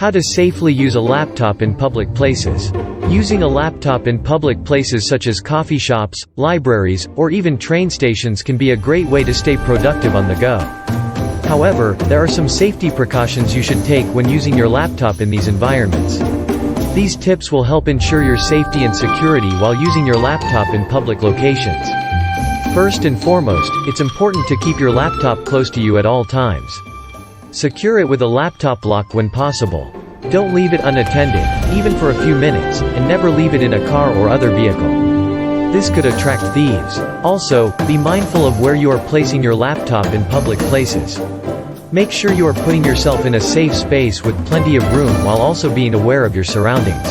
How to safely use a laptop in public places. Using a laptop in public places such as coffee shops, libraries, or even train stations can be a great way to stay productive on the go. However, there are some safety precautions you should take when using your laptop in these environments. These tips will help ensure your safety and security while using your laptop in public locations. First and foremost, it's important to keep your laptop close to you at all times. Secure it with a laptop lock when possible. Don't leave it unattended, even for a few minutes, and never leave it in a car or other vehicle. This could attract thieves. Also, be mindful of where you are placing your laptop in public places. Make sure you are putting yourself in a safe space with plenty of room while also being aware of your surroundings.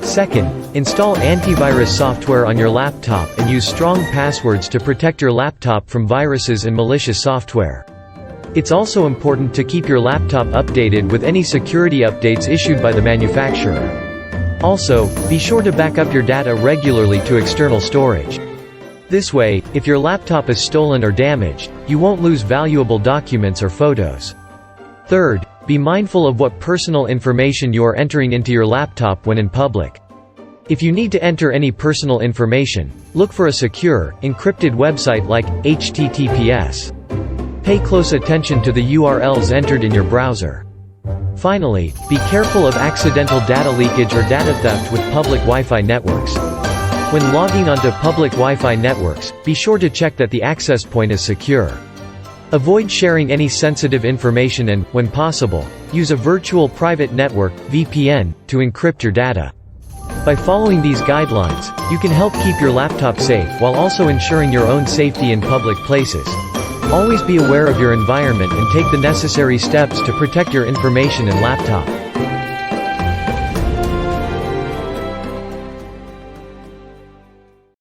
Second, install antivirus software on your laptop and use strong passwords to protect your laptop from viruses and malicious software. It's also important to keep your laptop updated with any security updates issued by the manufacturer. Also, be sure to back up your data regularly to external storage. This way, if your laptop is stolen or damaged, you won't lose valuable documents or photos. Third, be mindful of what personal information you are entering into your laptop when in public. If you need to enter any personal information, look for a secure, encrypted website like HTTPS. Pay close attention to the URLs entered in your browser. Finally, be careful of accidental data leakage or data theft with public Wi-Fi networks. When logging onto public Wi-Fi networks, be sure to check that the access point is secure. Avoid sharing any sensitive information and, when possible, use a virtual private network (VPN) to encrypt your data. By following these guidelines, you can help keep your laptop safe while also ensuring your own safety in public places. Always be aware of your environment and take the necessary steps to protect your information and laptop.